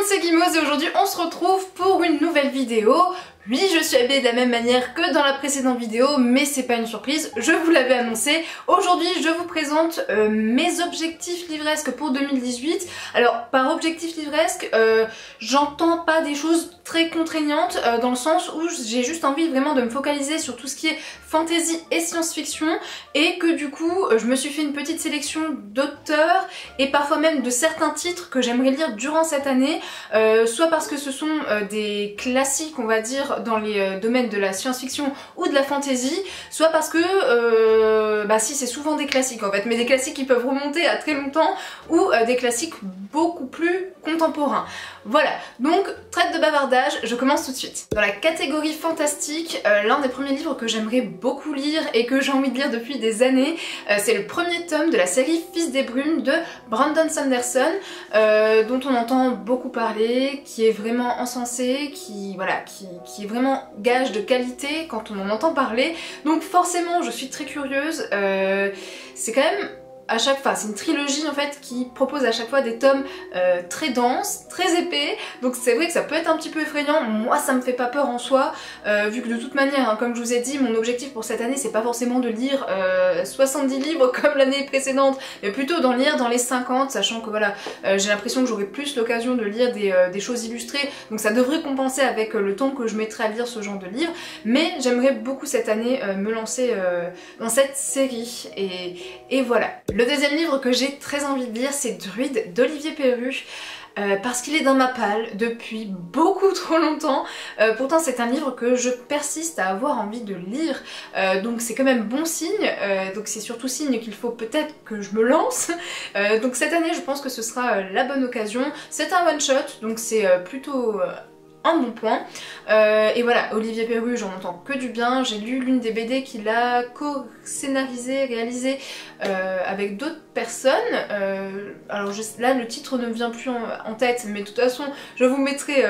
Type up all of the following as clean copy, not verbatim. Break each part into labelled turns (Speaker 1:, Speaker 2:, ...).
Speaker 1: monde, c'est Guimauve et aujourd'hui on se retrouve pour une nouvelle vidéo. Oui, je suis habillée de la même manière que dans la précédente vidéo, mais c'est pas une surprise, je vous l'avais annoncé. Aujourd'hui, je vous présente mes objectifs livresques pour 2018. Alors, par objectif livresque, j'entends pas des choses très contraignantes, dans le sens où j'ai juste envie vraiment de me focaliser sur tout ce qui est fantasy et science-fiction, et que du coup, je me suis fait une petite sélection d'auteurs, et parfois même de certains titres que j'aimerais lire durant cette année, soit parce que ce sont des classiques, on va dire, dans les domaines de la science-fiction ou de la fantasy, soit parce que si c'est souvent des classiques en fait, mais des classiques qui peuvent remonter à très longtemps, ou des classiques beaucoup plus contemporains. Voilà, donc trêve de bavardage, je commence tout de suite. Dans la catégorie fantastique, l'un des premiers livres que j'aimerais beaucoup lire et que j'ai envie de lire depuis des années, c'est le premier tome de la série Fils des Brumes de Brandon Sanderson, dont on entend beaucoup parler, qui est vraiment encensé, qui est vraiment gage de qualité quand on en entend parler. Donc forcément je suis très curieuse, c'est quand même à chaque fois, c'est une trilogie en fait qui propose à chaque fois des tomes très denses, très épais, donc c'est vrai que ça peut être un petit peu effrayant. Moi ça me fait pas peur en soi, vu que de toute manière, hein, comme je vous ai dit, mon objectif pour cette année c'est pas forcément de lire 70 livres comme l'année précédente, mais plutôt d'en lire dans les 50, sachant que voilà, j'ai l'impression que j'aurai plus l'occasion de lire des choses illustrées, donc ça devrait compenser avec le temps que je mettrai à lire ce genre de livres, mais j'aimerais beaucoup cette année me lancer dans cette série, et voilà. Le deuxième livre que j'ai très envie de lire, c'est Druide d'Olivier Perru. Parce qu'il est dans ma palle depuis beaucoup trop longtemps. Pourtant c'est un livre que je persiste à avoir envie de lire, donc c'est quand même bon signe, donc c'est surtout signe qu'il faut peut-être que je me lance. Donc cette année je pense que ce sera la bonne occasion. C'est un one shot, donc c'est plutôt un bon point. Et voilà, Olivier Perru, j'en entends que du bien. J'ai lu l'une des BD qu'il a co-scénarisé, réalisé avec d'autres personnes. Alors là le titre ne me vient plus en tête, mais de toute façon je vous mettrai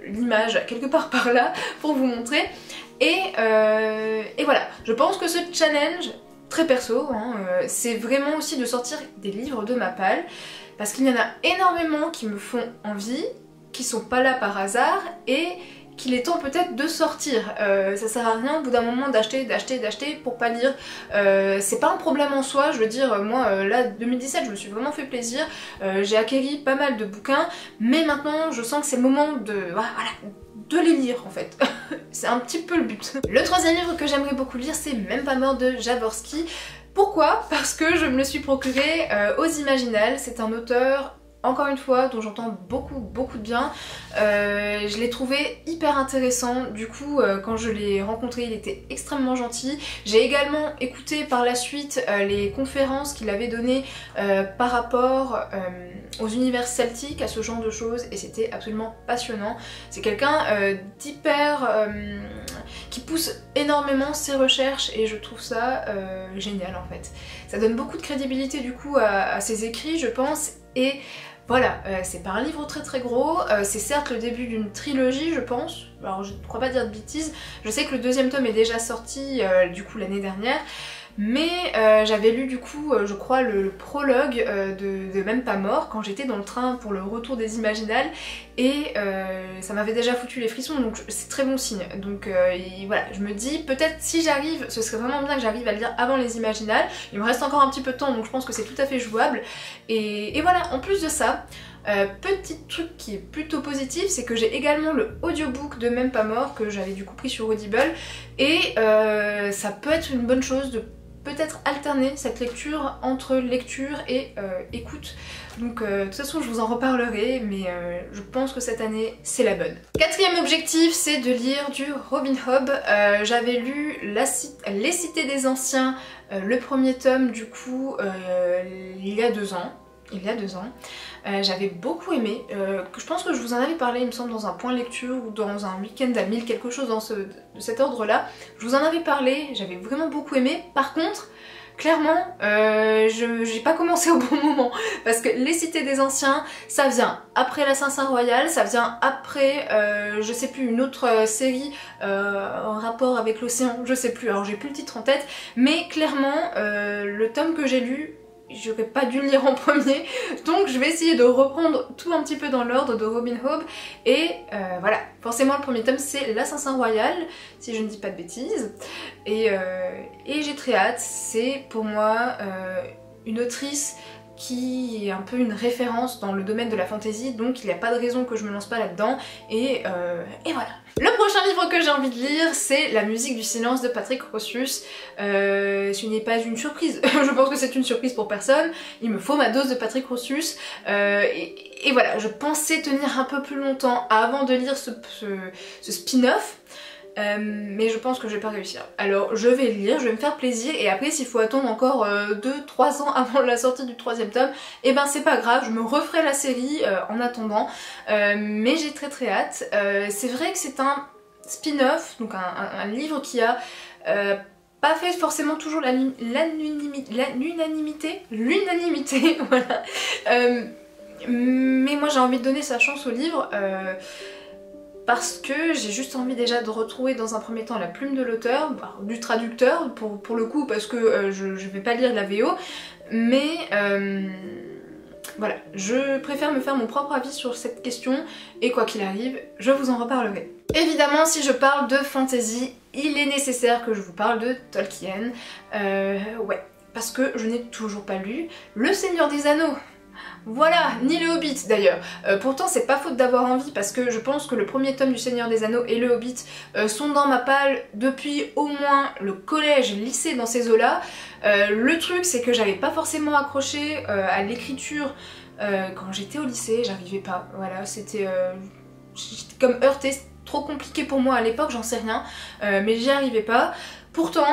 Speaker 1: l'image quelque part par là pour vous montrer. Et voilà, je pense que ce challenge très perso, hein, c'est vraiment aussi de sortir des livres de ma palle, parce qu'il y en a énormément qui me font envie, qui sont pas là par hasard, et qu'il est temps peut-être de sortir. Ça sert à rien au bout d'un moment d'acheter pour pas lire. C'est pas un problème en soi, je veux dire, moi là 2017 je me suis vraiment fait plaisir, j'ai acquéri pas mal de bouquins, mais maintenant je sens que c'est le moment de les lire en fait. C'est un petit peu le but. Le troisième livre que j'aimerais beaucoup lire, c'est Même pas mort de Jaworski. Pourquoi? Parce que je me le suis procuré aux Imaginales. C'est un auteur, encore une fois, dont j'entends beaucoup de bien. Je l'ai trouvé hyper intéressant, du coup quand je l'ai rencontré il était extrêmement gentil. J'ai également écouté par la suite les conférences qu'il avait données par rapport aux univers celtiques, à ce genre de choses, et c'était absolument passionnant. C'est quelqu'un d'hyper... qui pousse énormément ses recherches, et je trouve ça génial en fait. Ça donne beaucoup de crédibilité du coup à ses écrits, je pense, et voilà, c'est pas un livre très gros, c'est certes le début d'une trilogie je pense, alors je ne crois pas dire de bêtises, je sais que le deuxième tome est déjà sorti du coup l'année dernière, mais j'avais lu du coup je crois le prologue de Même pas mort quand j'étais dans le train pour le retour des Imaginales, et ça m'avait déjà foutu les frissons, donc c'est très bon signe. Donc voilà, je me dis peut-être si j'arrive, ce serait vraiment bien que j'arrive à le lire avant les Imaginales. Il me reste encore un petit peu de temps, donc je pense que c'est tout à fait jouable, et voilà. En plus de ça, petit truc qui est plutôt positif, c'est que j'ai également le audiobook de Même pas mort que j'avais du coup pris sur Audible, et ça peut être une bonne chose de peut-être alterner cette lecture entre lecture et écoute. Donc de toute façon je vous en reparlerai, mais je pense que cette année c'est la bonne. Quatrième objectif, c'est de lire du Robin Hobb. J'avais lu Les Cités des Anciens, le premier tome du coup il y a 2 ans. J'avais beaucoup aimé, je pense que je vous en avais parlé il me semble dans un point lecture ou dans un week-end à 1000, quelque chose de cet ordre là. Je vous en avais parlé, j'avais vraiment beaucoup aimé. Par contre, clairement, j'ai pas commencé au bon moment, parce que Les Cités des Anciens, ça vient après l'Assassin Royal, ça vient après, je sais plus, une autre série en rapport avec l'océan, je sais plus, alors j'ai plus le titre en tête, mais clairement, le tome que j'ai lu j'aurais pas dû le lire en premier, donc je vais essayer de reprendre tout un petit peu dans l'ordre de Robin Hood. Et voilà, forcément le premier tome c'est l'Assassin Royal, si je ne dis pas de bêtises, et j'ai très hâte. C'est pour moi une autrice qui est un peu une référence dans le domaine de la fantasy, donc il n'y a pas de raison que je me lance pas là-dedans, et voilà. Le prochain livre que j'ai envie de lire, c'est La musique du silence de Patrick Rothfuss. Ce n'est pas une surprise, je pense que c'est une surprise pour personne, il me faut ma dose de Patrick Rothfuss, et voilà, je pensais tenir un peu plus longtemps avant de lire ce spin-off, mais je pense que je vais pas réussir. Alors je vais le lire, je vais me faire plaisir, et après s'il faut attendre encore 2-3 ans avant la sortie du 3e tome, et ben c'est pas grave, je me referai la série en attendant, mais j'ai très hâte. C'est vrai que c'est un spin-off, donc un livre qui a pas fait forcément toujours l'unanimité, voilà. Mais moi j'ai envie de donner sa chance au livre, parce que j'ai juste envie déjà de retrouver dans un premier temps la plume de l'auteur, du traducteur pour le coup, parce que je vais pas lire la VO, mais voilà, je préfère me faire mon propre avis sur cette question, et quoi qu'il arrive, je vous en reparlerai. Évidemment, si je parle de fantasy, il est nécessaire que je vous parle de Tolkien, ouais, parce que je n'ai toujours pas lu Le Seigneur des Anneaux. Voilà, ni le Hobbit d'ailleurs. Pourtant c'est pas faute d'avoir envie, parce que je pense que le premier tome du Seigneur des Anneaux et le Hobbit sont dans ma palle depuis au moins le collège, lycée, dans ces eaux-là. Le truc c'est que j'avais pas forcément accroché à l'écriture quand j'étais au lycée, j'arrivais pas. Voilà, j'étais comme heurtée, trop compliqué pour moi à l'époque, j'en sais rien, mais j'y arrivais pas. Pourtant,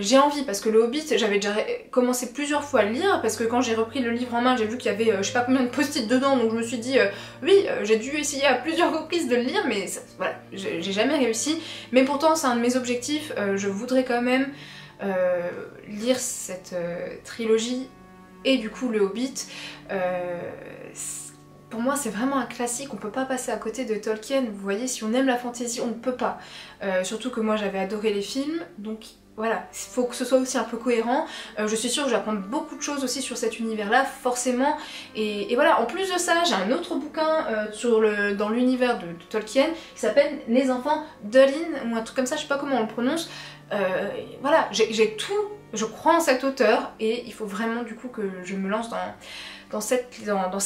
Speaker 1: j'ai envie, parce que le Hobbit, j'avais déjà commencé plusieurs fois à le lire, parce que quand j'ai repris le livre en main, j'ai vu qu'il y avait je sais pas combien de post-it dedans, donc je me suis dit, oui, j'ai dû essayer à plusieurs reprises de le lire, mais ça, voilà, j'ai jamais réussi. Mais pourtant, c'est un de mes objectifs, je voudrais quand même lire cette trilogie, et du coup le Hobbit. Pour moi c'est vraiment un classique, on peut pas passer à côté de Tolkien, vous voyez, si on aime la fantasy on ne peut pas. Surtout que moi j'avais adoré les films, donc voilà, il faut que ce soit aussi un peu cohérent. Je suis sûre que je vais apprendre beaucoup de choses aussi sur cet univers là, forcément, et voilà. En plus de ça, j'ai un autre bouquin dans l'univers de Tolkien qui s'appelle Les Enfants d'Olin, ou un truc comme ça, je sais pas comment on le prononce. Voilà, j'ai tout, je crois en cet auteur, et il faut vraiment du coup que je me lance dans ces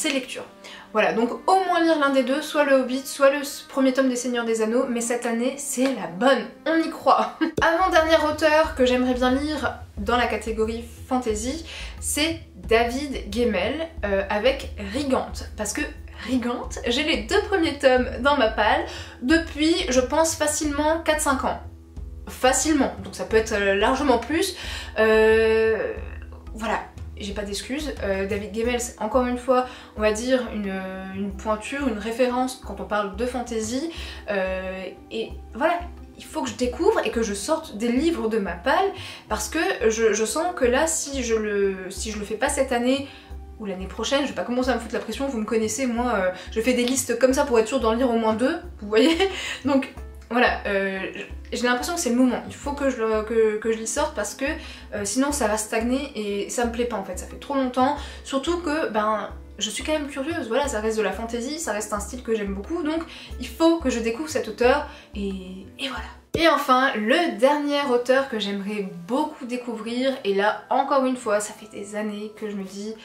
Speaker 1: lectures. Voilà, donc au moins lire l'un des deux, soit le Hobbit, soit le premier tome des Seigneurs des Anneaux, mais cette année c'est la bonne, on y croit. Avant-dernier auteur que j'aimerais bien lire dans la catégorie fantasy, c'est David Gemmell avec Rigante, parce que Rigante, j'ai les 2 premiers tomes dans ma palle depuis, je pense, facilement 4-5 ans. Facilement, donc ça peut être largement plus. Voilà, j'ai pas d'excuses. David Gemmell, c'est encore une fois, on va dire, une pointure, une référence quand on parle de fantasy. Et voilà, il faut que je découvre et que je sorte des livres de ma palle, parce que je sens que là, si je le fais pas cette année, ou l'année prochaine, je vais pas commencer à me foutre la pression, vous me connaissez, moi je fais des listes comme ça pour être sûre d'en lire au moins 2, vous voyez. Donc voilà, j'ai l'impression que c'est le moment, il faut que je l'y sorte, parce que sinon ça va stagner et ça me plaît pas en fait, ça fait trop longtemps, surtout que ben je suis quand même curieuse, voilà, ça reste de la fantasy, ça reste un style que j'aime beaucoup, donc il faut que je découvre cet auteur, et voilà. Et enfin, le dernier auteur que j'aimerais beaucoup découvrir, et là encore une fois, ça fait des années que je me dis,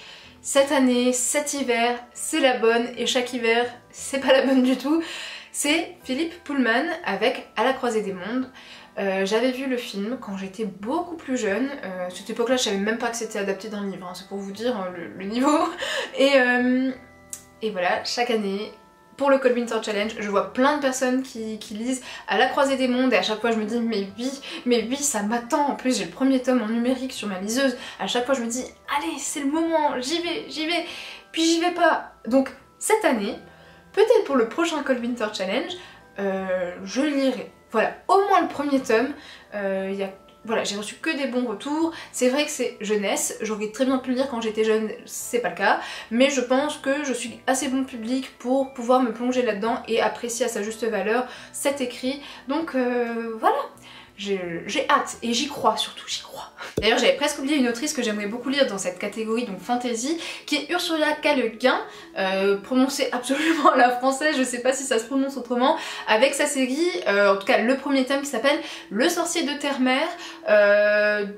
Speaker 1: cette année, cet hiver, c'est la bonne, et chaque hiver, c'est pas la bonne du tout, c'est Philippe Pullman avec À la croisée des mondes. J'avais vu le film quand j'étais beaucoup plus jeune, à cette époque-là je savais même pas que c'était adapté d'un livre, hein, c'est pour vous dire le niveau. Et voilà, chaque année, pour le Cold Winter Challenge, je vois plein de personnes qui lisent À la croisée des mondes, et à chaque fois je me dis mais oui, ça m'attend. En plus j'ai le premier tome en numérique sur ma liseuse, à chaque fois je me dis allez c'est le moment, j'y vais, puis j'y vais pas. Donc cette année, peut-être pour le prochain Cold Winter Challenge, je lirai. Voilà, au moins le premier tome. Voilà, j'ai reçu que des bons retours. C'est vrai que c'est jeunesse, j'aurais très bien pu le lire quand j'étais jeune, c'est pas le cas. Mais je pense que je suis assez bon public pour pouvoir me plonger là-dedans et apprécier à sa juste valeur cet écrit. Donc voilà, j'ai hâte et j'y crois, surtout j'y crois. D'ailleurs j'avais presque oublié une autrice que j'aimerais beaucoup lire dans cette catégorie, donc fantasy, qui est Ursula K. Le Guin, prononcée absolument à la française, je sais pas si ça se prononce autrement, avec sa série, en tout cas le premier thème qui s'appelle Le sorcier de Terre-Mer,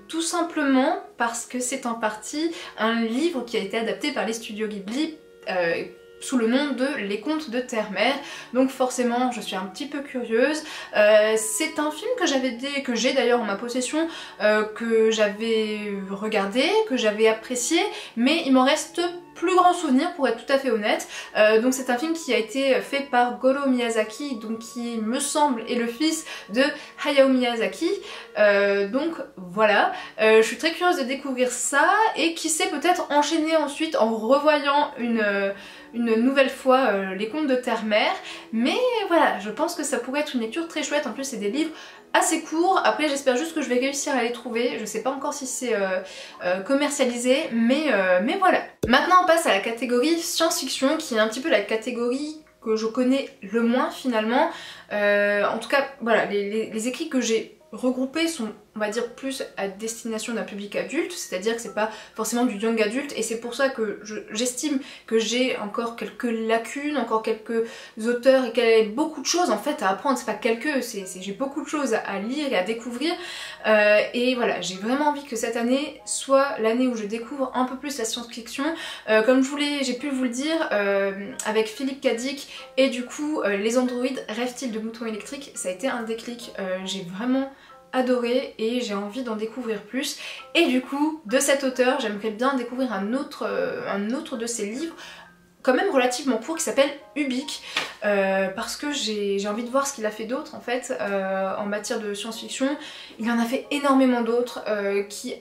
Speaker 1: tout simplement parce que c'est en partie un livre qui a été adapté par les studios Ghibli, sous le nom de Les Contes de Terre-Mer, donc forcément je suis un petit peu curieuse. C'est un film que j'ai d'ailleurs en ma possession, que j'avais regardé, que j'avais apprécié, mais il m'en reste plus grand souvenir pour être tout à fait honnête. Donc c'est un film qui a été fait par Goro Miyazaki, donc qui me semble est le fils de Hayao Miyazaki, donc voilà. Je suis très curieuse de découvrir ça et qui sait peut-être enchaîner ensuite en revoyant une nouvelle fois Les Contes de Terre-Mer, mais voilà, je pense que ça pourrait être une lecture très chouette. En plus c'est des livres assez courts, après j'espère juste que je vais réussir à les trouver, je sais pas encore si c'est commercialisé, mais voilà. Maintenant on passe à la catégorie science-fiction, qui est un petit peu la catégorie que je connais le moins finalement. En tout cas voilà, les écrits que j'ai regroupés sont, on va dire, plus à destination d'un public adulte, c'est-à-dire que c'est pas forcément du young adulte, et c'est pour ça que j'estime que j'ai encore quelques lacunes, encore quelques auteurs, et qu'il y a beaucoup de choses en fait à apprendre. C'est pas quelques, j'ai beaucoup de choses à lire et à découvrir, et voilà, j'ai vraiment envie que cette année soit l'année où je découvre un peu plus la science-fiction. Comme j'ai pu vous le dire, avec Philippe Cadic et du coup Les androïdes rêvent-ils de moutons électriques, ça a été un déclic, j'ai vraiment adoré et j'ai envie d'en découvrir plus. Et du coup, de cet auteur, j'aimerais bien découvrir un autre de ses livres, quand même relativement court, qui s'appelle Ubik, parce que j'ai envie de voir ce qu'il a fait d'autre en fait, en matière de science-fiction. Il en a fait énormément d'autres qui,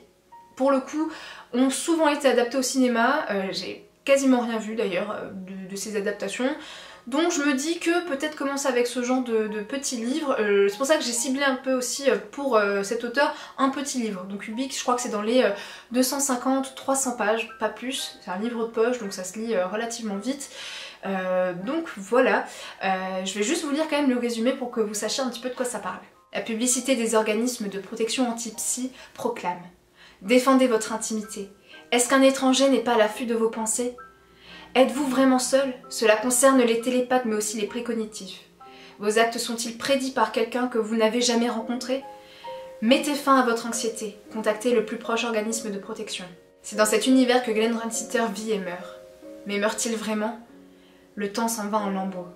Speaker 1: pour le coup, ont souvent été adaptés au cinéma. J'ai quasiment rien vu d'ailleurs de ces adaptations. Donc je me dis que peut-être commencer avec ce genre de petits livres, c'est pour ça que j'ai ciblé un peu aussi pour cet auteur un petit livre. Donc Ubik, je crois que c'est dans les 250-300 pages, pas plus, c'est un livre de poche donc ça se lit relativement vite. Donc voilà, je vais juste vous lire quand même le résumé pour que vous sachiez un petit peu de quoi ça parle. La publicité des organismes de protection anti-psy proclame: défendez votre intimité. Est-ce qu'un étranger n'est pas à l'affût de vos pensées ? Êtes-vous vraiment seul? Cela concerne les télépathes mais aussi les précognitifs. Vos actes sont-ils prédits par quelqu'un que vous n'avez jamais rencontré? Mettez fin à votre anxiété, contactez le plus proche organisme de protection. C'est dans cet univers que Glenn Ransiter vit et meurt. Mais meurt-il vraiment? Le temps s'en va en lambeaux.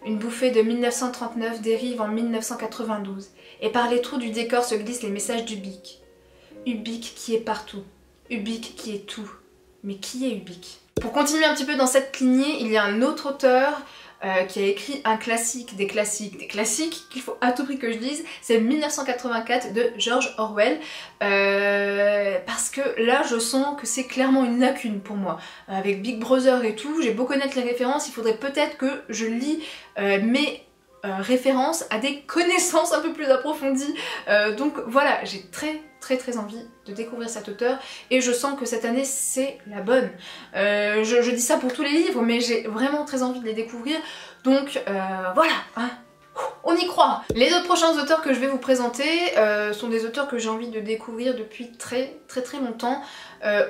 Speaker 1: Une bouffée de 1939 dérive en 1992, et par les trous du décor se glissent les messages d'Ubik. Ubik qui est partout. Ubik qui est tout. Mais qui est Ubik? Pour continuer un petit peu dans cette lignée, il y a un autre auteur qui a écrit un classique, des classiques qu'il faut à tout prix que je lise, c'est 1984 de George Orwell, parce que là je sens que c'est clairement une lacune pour moi. Avec Big Brother et tout, j'ai beau connaître les références, il faudrait peut-être que je lis mes références à des connaissances un peu plus approfondies, donc voilà, j'ai très envie de découvrir cet auteur et je sens que cette année c'est la bonne. Je dis ça pour tous les livres mais j'ai vraiment très envie de les découvrir, donc voilà, hein. On y croit. Les autres prochains auteurs que je vais vous présenter sont des auteurs que j'ai envie de découvrir depuis très longtemps,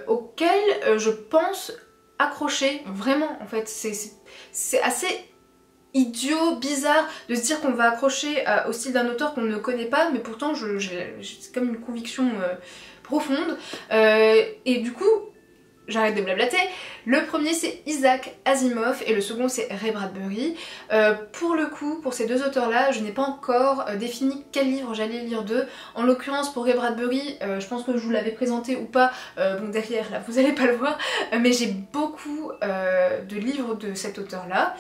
Speaker 1: auxquels je pense accrocher vraiment en fait. C'est assez idiot, bizarre de se dire qu'on va accrocher au style d'un auteur qu'on ne connaît pas, mais pourtant c'est comme une conviction profonde, et du coup j'arrête de blablater. Le premier c'est Isaac Asimov et le second c'est Ray Bradbury. Pour le coup, pour ces deux auteurs là, je n'ai pas encore défini quel livre j'allais lire d'eux. En l'occurrence pour Ray Bradbury, je pense que je vous l'avais présenté ou pas, bon derrière là vous allez pas le voir, mais j'ai beaucoup de livres de cet auteur là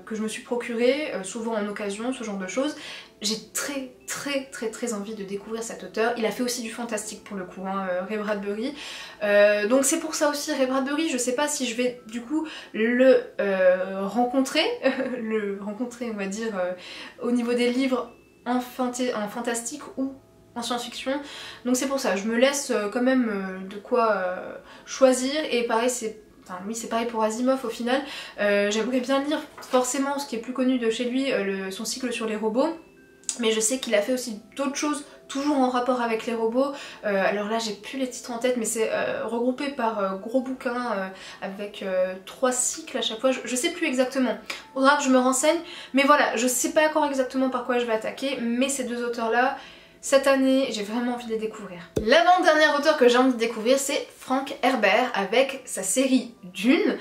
Speaker 1: que je me suis procuré souvent en occasion, ce genre de choses. J'ai très envie de découvrir cet auteur. Il a fait aussi du fantastique pour le coup, hein, Ray Bradbury. Donc c'est pour ça aussi Ray Bradbury, je sais pas si je vais du coup le rencontrer, on va dire au niveau des livres en fantastique ou en science-fiction. Donc c'est pour ça, je me laisse quand même de quoi choisir, et pareil c'est... Enfin, oui, c'est pareil pour Asimov au final. J'aimerais bien lire forcément ce qui est plus connu de chez lui, son cycle sur les robots. mais je sais qu'il a fait aussi d'autres choses toujours en rapport avec les robots. Alors là j'ai plus les titres en tête, mais c'est regroupé par gros bouquins avec 3 cycles à chaque fois, je sais plus exactement, faudra que je me renseigne, mais voilà, je sais pas encore exactement par quoi je vais attaquer, mais ces deux auteurs là, cette année, j'ai vraiment envie de les découvrir. L'avant-dernier auteur que j'ai envie de découvrir, c'est Frank Herbert avec sa série Dune.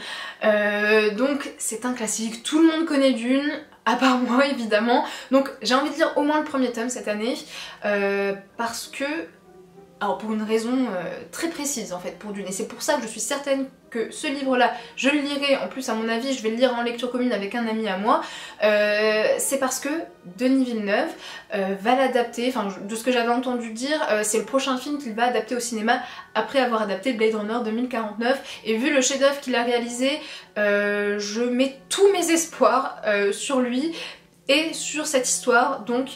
Speaker 1: Donc c'est un classique, tout le monde connaît Dune, à part moi évidemment. Donc j'ai envie de lire au moins le premier tome cette année, parce que... Alors pour une raison très précise en fait pour Dune, et c'est pour ça que je suis certaine que ce livre-là, je le lirai, en plus à mon avis je vais le lire en lecture commune avec un ami à moi, c'est parce que Denis Villeneuve va l'adapter, enfin de ce que j'avais entendu dire, c'est le prochain film qu'il va adapter au cinéma après avoir adapté Blade Runner 2049, et vu le chef-d'œuvre qu'il a réalisé, je mets tous mes espoirs sur lui et sur cette histoire, donc...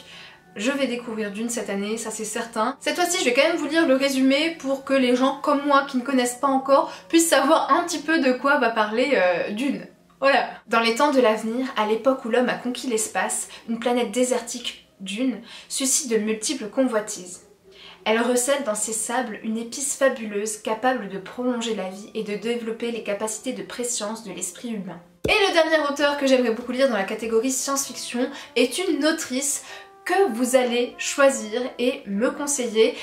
Speaker 1: Je vais découvrir Dune cette année, ça c'est certain. Cette fois-ci, je vais quand même vous lire le résumé pour que les gens comme moi qui ne connaissent pas encore puissent savoir un petit peu de quoi va parler Dune. Voilà. Dans les temps de l'avenir, à l'époque où l'homme a conquis l'espace, une planète désertique, Dune, suscite de multiples convoitises. Elle recèle dans ses sables une épice fabuleuse capable de prolonger la vie et de développer les capacités de prescience de l'esprit humain. Et le dernier auteur que j'aimerais beaucoup lire dans la catégorie science-fiction est une autrice que vous allez choisir et me conseiller,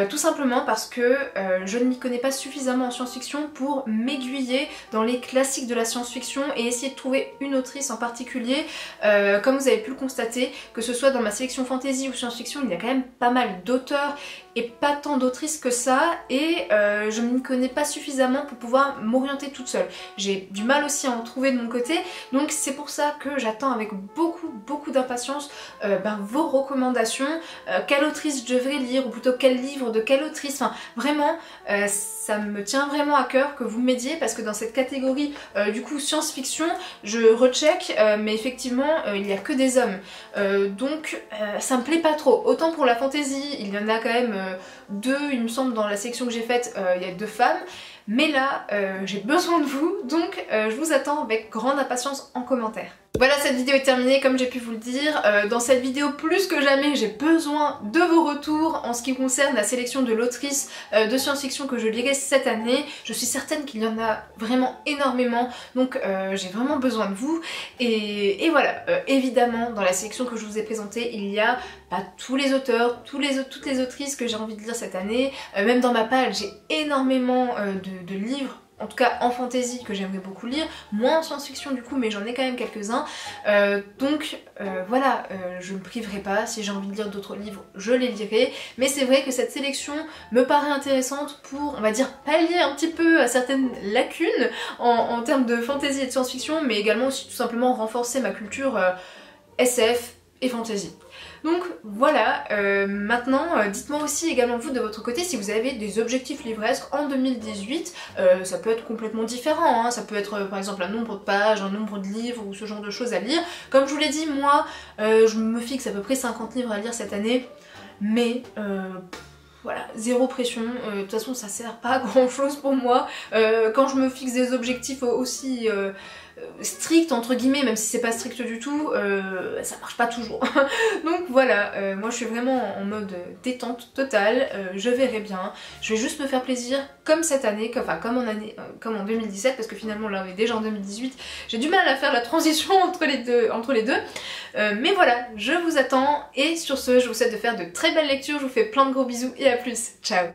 Speaker 1: tout simplement parce que je ne m'y connais pas suffisamment en science-fiction pour m'aiguiller dans les classiques de la science-fiction et essayer de trouver une autrice en particulier. Comme vous avez pu le constater, que ce soit dans ma sélection fantasy ou science-fiction, il y a quand même pas mal d'auteurs et pas tant d'autrices que ça, et je ne m'y connais pas suffisamment pour pouvoir m'orienter toute seule. J'ai du mal aussi à en trouver de mon côté, donc c'est pour ça que j'attends avec beaucoup d'impatience vos recommandations, quelle autrice je devrais lire, ou plutôt quel livre de quelle autrice, enfin vraiment ça me tient vraiment à cœur que vous m'aidiez, parce que dans cette catégorie du coup science-fiction, je recheck, mais effectivement il n'y a que des hommes, donc ça me plaît pas trop. Autant pour la fantasy, il y en a quand même deux, il me semble, dans la sélection que j'ai faite, il y a 2 femmes, mais là j'ai besoin de vous, donc je vous attends avec grande impatience en commentaire. Voilà, cette vidéo est terminée, comme j'ai pu vous le dire. Dans cette vidéo, plus que jamais, j'ai besoin de vos retours en ce qui concerne la sélection de l'autrice de science-fiction que je lirai cette année. Je suis certaine qu'il y en a vraiment énormément, donc j'ai vraiment besoin de vous. Et voilà, évidemment, dans la sélection que je vous ai présentée, il y a tous les auteurs, toutes les autrices que j'ai envie de lire cette année. Même dans ma palle, j'ai énormément de livres, en tout cas en fantasy, que j'aimerais beaucoup lire, moins en science-fiction du coup, mais j'en ai quand même quelques-uns, donc voilà, je ne me priverai pas, si j'ai envie de lire d'autres livres, je les lirai, mais c'est vrai que cette sélection me paraît intéressante pour, on va dire, pallier un petit peu à certaines lacunes en termes de fantasy et de science-fiction, mais également aussi tout simplement renforcer ma culture SF et fantasy. Donc voilà, maintenant dites-moi aussi également vous de votre côté si vous avez des objectifs livresques en 2018, ça peut être complètement différent, hein. Ça peut être par exemple un nombre de pages, un nombre de livres ou ce genre de choses à lire. Comme je vous l'ai dit, moi je me fixe à peu près 50 livres à lire cette année, mais voilà, zéro pression, de toute façon ça sert pas à grand chose pour moi. Quand je me fixe des objectifs aussi strict entre guillemets, même si c'est pas strict du tout, ça marche pas toujours. Donc voilà, moi je suis vraiment en mode détente totale, je verrai bien, je vais juste me faire plaisir comme cette année, comme en 2017, parce que finalement là on est déjà en 2018, j'ai du mal à faire la transition entre les deux, mais voilà, je vous attends, et sur ce je vous souhaite de faire de très belles lectures, je vous fais plein de gros bisous et à plus, ciao.